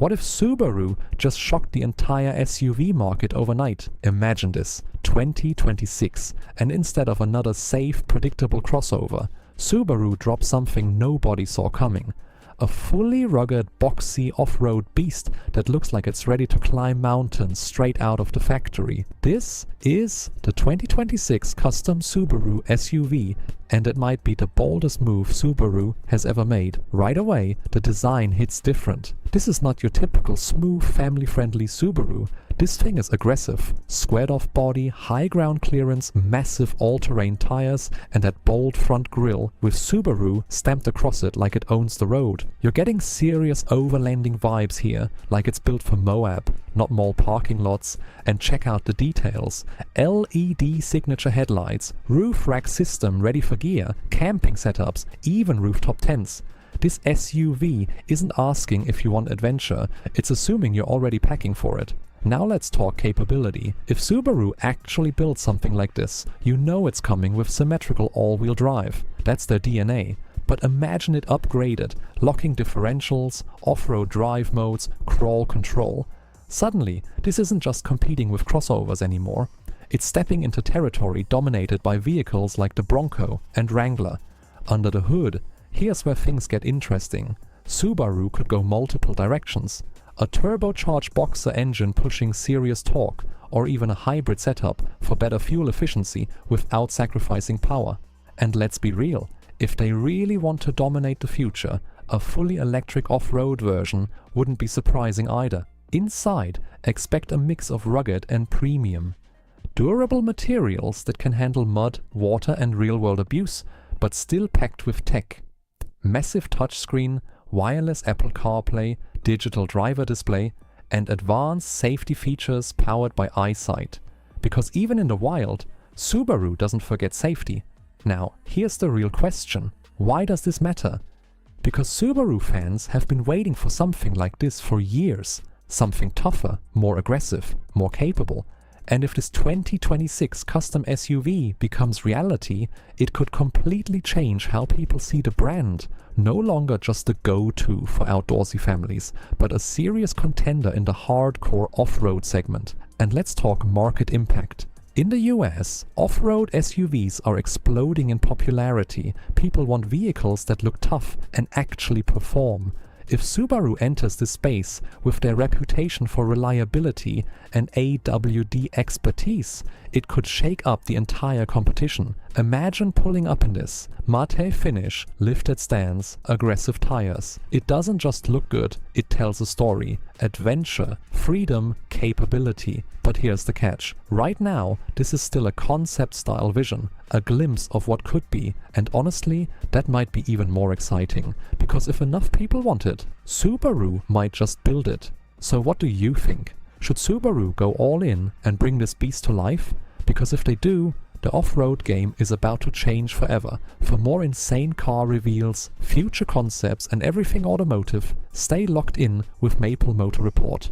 What if Subaru just shocked the entire SUV market overnight? Imagine this, 2026, and instead of another safe, predictable crossover, Subaru dropped something nobody saw coming. A fully rugged, boxy off-road beast that looks like it's ready to climb mountains straight out of the factory. This is the 2026 custom Subaru SUV, and it might be the boldest move Subaru has ever made. Right away, the design hits different. This is not your typical smooth, family-friendly Subaru. This thing is aggressive. Squared off body, high ground clearance, massive all-terrain tires, and that bold front grille with Subaru stamped across it like it owns the road. You're getting serious overlanding vibes here, like it's built for Moab, not mall parking lots. And check out the details. LED signature headlights, roof rack system ready for gear, camping setups, even rooftop tents. This SUV isn't asking if you want adventure, it's assuming you're already packing for it. Now let's talk capability. If Subaru actually builds something like this, you know it's coming with symmetrical all-wheel drive. That's their DNA. But imagine it upgraded, locking differentials, off-road drive modes, crawl control. Suddenly, this isn't just competing with crossovers anymore. It's stepping into territory dominated by vehicles like the Bronco and Wrangler. Under the hood, here's where things get interesting. Subaru could go multiple directions. A turbocharged boxer engine pushing serious torque, or even a hybrid setup for better fuel efficiency without sacrificing power. And let's be real, if they really want to dominate the future, a fully electric off-road version wouldn't be surprising either. Inside, expect a mix of rugged and premium. Durable materials that can handle mud, water and real-world abuse, but still packed with tech. Massive touchscreen, wireless Apple CarPlay, digital driver display, and advanced safety features powered by EyeSight. Because even in the wild, Subaru doesn't forget safety. Now, here's the real question. Why does this matter? Because Subaru fans have been waiting for something like this for years. Something tougher, more aggressive, more capable. And if this 2026 custom SUV becomes reality, it could completely change how people see the brand. No longer just the go-to for outdoorsy families, but a serious contender in the hardcore off-road segment. And let's talk market impact. In the US, off-road SUVs are exploding in popularity. People want vehicles that look tough and actually perform. If Subaru enters this space with their reputation for reliability and AWD expertise, it could shake up the entire competition. Imagine pulling up in this. Matte finish, lifted stance, aggressive tires. It doesn't just look good, it tells a story. Adventure, freedom, capability. But here's the catch. Right now, this is still a concept-style vision, a glimpse of what could be, and honestly, that might be even more exciting. Because if enough people want it, Subaru might just build it. So what do you think? Should Subaru go all in and bring this beast to life? Because if they do, the off-road game is about to change forever. For more insane car reveals, future concepts and everything automotive, stay locked in with Maple Motor Report.